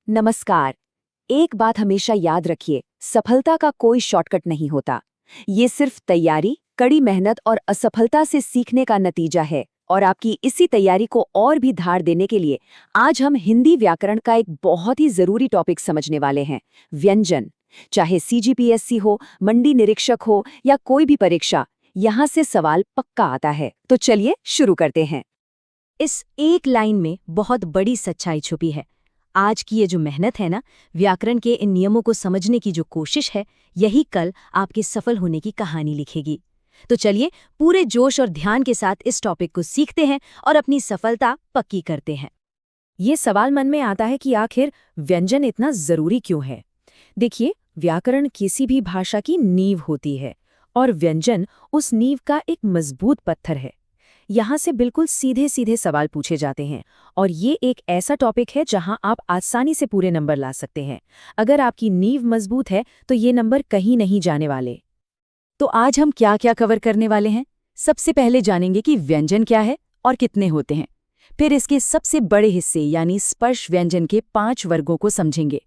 नमस्कार। एक बात हमेशा याद रखिए, सफलता का कोई शॉर्टकट नहीं होता। ये सिर्फ तैयारी, कड़ी मेहनत और असफलता से सीखने का नतीजा है। और आपकी इसी तैयारी को और भी धार देने के लिए आज हम हिंदी व्याकरण का एक बहुत ही जरूरी टॉपिक समझने वाले हैं, व्यंजन। चाहे सीजीपीएससी हो, मंडी निरीक्षक हो या कोई भी परीक्षा, यहाँ से सवाल पक्का आता है। तो चलिए शुरू करते हैं। इस एक लाइन में बहुत बड़ी सच्चाई छुपी है। आज की ये जो मेहनत है ना, व्याकरण के इन नियमों को समझने की जो कोशिश है, यही कल आपके सफल होने की कहानी लिखेगी। तो चलिए पूरे जोश और ध्यान के साथ इस टॉपिक को सीखते हैं और अपनी सफलता पक्की करते हैं। ये सवाल मन में आता है कि आखिर व्यंजन इतना जरूरी क्यों है। देखिए, व्याकरण किसी भी भाषा की नींव होती है और व्यंजन उस नींव का एक मजबूत पत्थर है। यहाँ से बिल्कुल सीधे सीधे सवाल पूछे जाते हैं और ये एक ऐसा टॉपिक है जहाँ आप आसानी से पूरे नंबर ला सकते हैं। अगर आपकी नींव मजबूत है तो ये नंबर कहीं नहीं जाने वाले। तो आज हम क्या क्या कवर करने वाले हैं? सबसे पहले जानेंगे कि व्यंजन क्या है और कितने होते हैं। फिर इसके सबसे बड़े हिस्से यानी स्पर्श व्यंजन के 5 वर्गों को समझेंगे।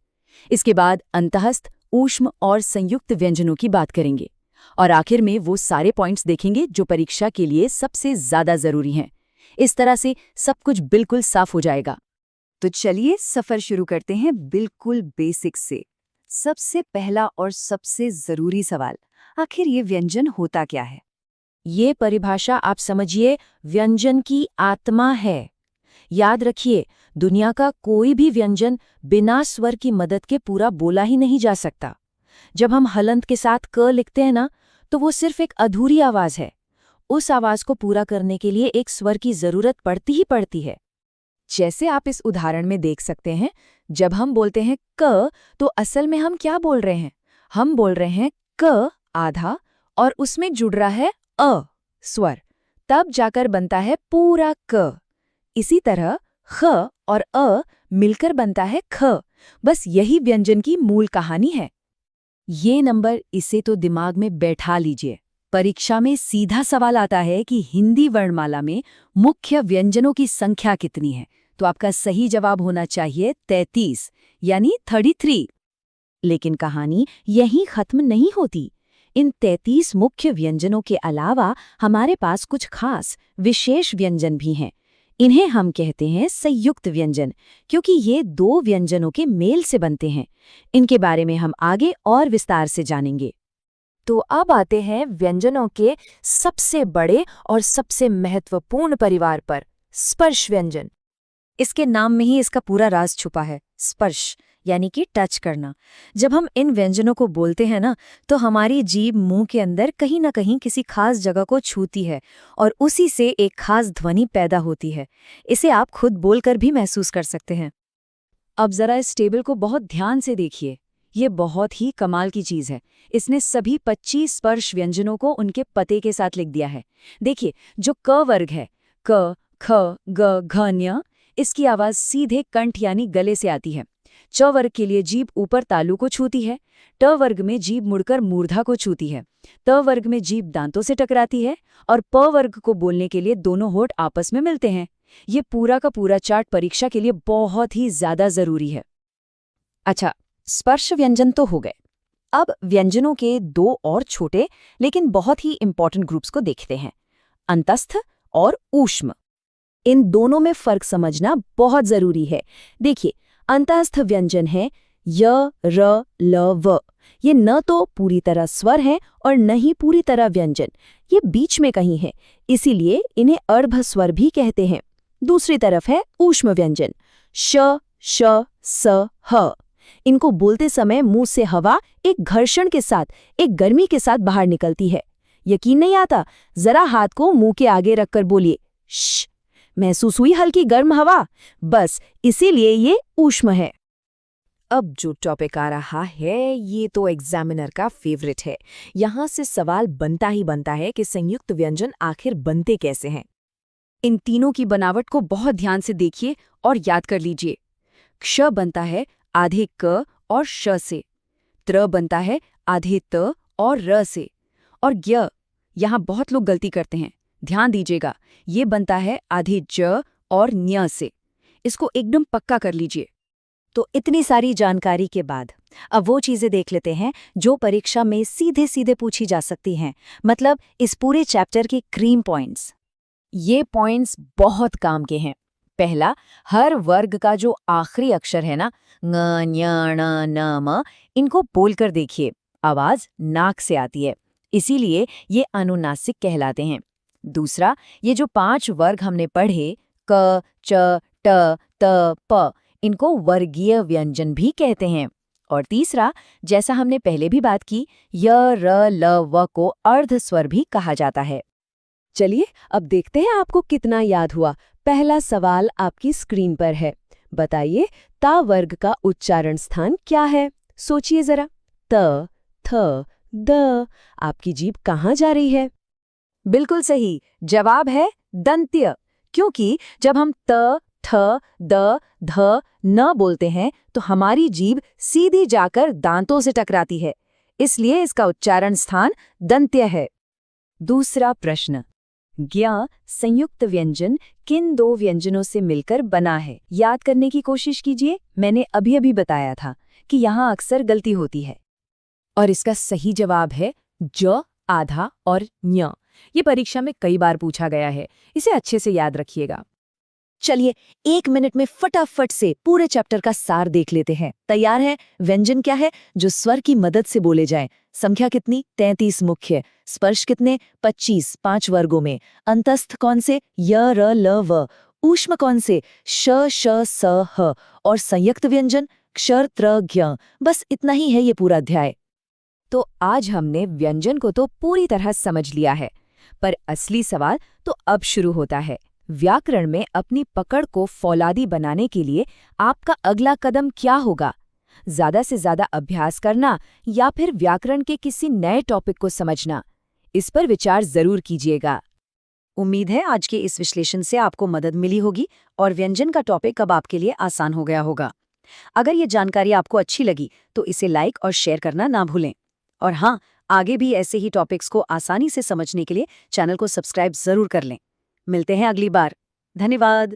इसके बाद अंतःस्थ, ऊष्म और संयुक्त व्यंजनों की बात करेंगे और आखिर में वो सारे पॉइंट्स देखेंगे जो परीक्षा के लिए सबसे ज्यादा जरूरी हैं। इस तरह से सब कुछ बिल्कुल साफ हो जाएगा। तो चलिए सफर शुरू करते हैं बिल्कुल बेसिक से। सबसे पहला और सबसे जरूरी सवाल, आखिर ये व्यंजन होता क्या है? ये परिभाषा आप समझिए, व्यंजन की आत्मा है। याद रखिए, दुनिया का कोई भी व्यंजन बिना स्वर की मदद के पूरा बोला ही नहीं जा सकता। जब हम हलंत के साथ क लिखते हैं ना, तो वो सिर्फ एक अधूरी आवाज है। उस आवाज को पूरा करने के लिए एक स्वर की जरूरत पड़ती ही पड़ती है। जैसे आप इस उदाहरण में देख सकते हैं, जब हम बोलते हैं क, तो असल में हम क्या बोल रहे हैं? हम बोल रहे हैं क आधा और उसमें जुड़ रहा है अ स्वर, तब जाकर बनता है पूरा क। इसी तरह ख और अ मिलकर बनता है ख। बस यही व्यंजन की मूल कहानी है। ये नंबर इसे तो दिमाग में बैठा लीजिए। परीक्षा में सीधा सवाल आता है कि हिंदी वर्णमाला में मुख्य व्यंजनों की संख्या कितनी है, तो आपका सही जवाब होना चाहिए 33 यानी 33। लेकिन कहानी यहीं खत्म नहीं होती। इन 33 मुख्य व्यंजनों के अलावा हमारे पास कुछ खास विशेष व्यंजन भी हैं। इन्हें हम कहते हैं संयुक्त व्यंजन, क्योंकि ये 2 व्यंजनों के मेल से बनते हैं। इनके बारे में हम आगे और विस्तार से जानेंगे। तो अब आते हैं व्यंजनों के सबसे बड़े और सबसे महत्वपूर्ण परिवार पर, स्पर्श व्यंजन। इसके नाम में ही इसका पूरा राज छुपा है, स्पर्श यानी कि टच करना। जब हम इन व्यंजनों को बोलते हैं ना, तो हमारी जीभ मुंह के अंदर कहीं ना कहीं किसी खास जगह को छूती है और उसी से एक खास ध्वनि पैदा होती है। इसे आप खुद बोलकर भी महसूस कर सकते हैं। अब जरा इस टेबल को बहुत ध्यान से देखिए। ये बहुत ही कमाल की चीज है। इसने सभी 25 स्पर्श व्यंजनों को उनके पते के साथ लिख दिया है। देखिए, जो क वर्ग है, क, ख, ग, घ, ञ, इसकी आवाज सीधे कंठ यानी गले से आती है। च वर्ग के लिए जीभ ऊपर तालू को छूती है। ट वर्ग में जीभ मुड़कर मूर्धा को छूती है। त वर्ग में जीभ दांतों से टकराती है और प वर्ग को बोलने के लिए दोनों होठ आपस में मिलते हैं। ये पूरा का पूरा चार्ट परीक्षा के लिए बहुत ही ज्यादा जरूरी है। अच्छा, स्पर्श व्यंजन तो हो गए। अब व्यंजनों के 2 और छोटे लेकिन बहुत ही इंपॉर्टेंट ग्रुप्स को देखते हैं, अंतस्थ और ऊष्म। इन दोनों में फर्क समझना बहुत जरूरी है। देखिए, अंतस्थ व्यंजन है य, र, ल, व। ये न तो पूरी तरह स्वर है और न ही पूरी तरह व्यंजन, ये बीच में कहीं है, इसीलिए इन्हें अर्ध स्वर भी कहते हैं। दूसरी तरफ है ऊष्म व्यंजन, श, श, स, ह। इनको बोलते समय मुंह से हवा एक घर्षण के साथ, एक गर्मी के साथ बाहर निकलती है। यकीन नहीं आता? जरा हाथ को मुंह के आगे रखकर बोलिए, श। महसूस हुई हल्की गर्म हवा? बस इसीलिए ये ऊष्म है। अब जो टॉपिक आ रहा है, ये तो एग्जामिनर का फेवरेट है। यहाँ से सवाल बनता ही बनता है कि संयुक्त व्यंजन आखिर बनते कैसे हैं। इन तीनों की बनावट को बहुत ध्यान से देखिए और याद कर लीजिए। क्ष बनता है आधे क और श से, त्र बनता है आधे त और र से, और ज्ञ, यहाँ बहुत लोग गलती करते हैं, ध्यान दीजिएगा, ये बनता है आधे ज और ञ से। इसको एकदम पक्का कर लीजिए। तो इतनी सारी जानकारी के बाद अब वो चीजें देख लेते हैं जो परीक्षा में सीधे सीधे पूछी जा सकती हैं, मतलब इस पूरे चैप्टर के क्रीम पॉइंट्स। ये पॉइंट्स बहुत काम के हैं। पहला, हर वर्ग का जो आखिरी अक्षर है ना, ङ, ञ, ण, न, म, इनको बोलकर देखिए, आवाज नाक से आती है, इसीलिए ये अनुनासिक कहलाते हैं। दूसरा, ये जो 5 वर्ग हमने पढ़े, क, च, ट, त, प, इनको वर्गीय व्यंजन भी कहते हैं। और तीसरा, जैसा हमने पहले भी बात की, य, र, ल, व को अर्ध स्वर भी कहा जाता है। चलिए अब देखते हैं आपको कितना याद हुआ। पहला सवाल आपकी स्क्रीन पर है। बताइए ता वर्ग का उच्चारण स्थान क्या है? सोचिए जरा। त, थ, द। आपकी जीभ कहाँ जा रही है? बिल्कुल सही जवाब है दंत्य, क्योंकि जब हम त, ठ, द, ध, न बोलते हैं तो हमारी जीभ सीधी जाकर दांतों से टकराती है, इसलिए इसका उच्चारण स्थान दंत्य है। दूसरा प्रश्न, ज्ञ संयुक्त व्यंजन किन 2 व्यंजनों से मिलकर बना है? याद करने की कोशिश कीजिए। मैंने अभी बताया था कि यहाँ अक्सर गलती होती है। और इसका सही जवाब है ज, आधा और ञ। ये परीक्षा में कई बार पूछा गया है, इसे अच्छे से याद रखिएगा। चलिए 1 मिनट में फटाफट से पूरे चैप्टर का सार देख लेते हैं। तैयार है? व्यंजन क्या है जो स्वर की मदद से बोले जाएं? संख्या कितनी? 33 मुख्य। स्पर्श कितने? 25, 5 वर्गों में। अंतस्थ कौन से? य, र, ल, व। ऊष्म कौन से? श, श, स, ह। और संयुक्त व्यंजन क्षर, त्र, ज्ञ। बस इतना ही है ये पूरा अध्याय। तो आज हमने व्यंजन को तो पूरी तरह समझ लिया है, पर असली सवाल तो अब शुरू होता है। व्याकरण में अपनी पकड़ को फौलादी बनाने के लिए आपका अगला कदम क्या होगा? ज्यादा से ज्यादा अभ्यास करना या फिर व्याकरण के किसी नए टॉपिक को समझना? इस पर विचार जरूर कीजिएगा। उम्मीद है आज के इस विश्लेषण से आपको मदद मिली होगी और व्यंजन का टॉपिक अब आपके लिए आसान हो गया होगा। अगर ये जानकारी आपको अच्छी लगी तो इसे लाइक और शेयर करना ना भूलें। और हाँ, आगे भी ऐसे ही टॉपिक्स को आसानी से समझने के लिए चैनल को सब्सक्राइब जरूर कर लें। मिलते हैं अगली बार। धन्यवाद।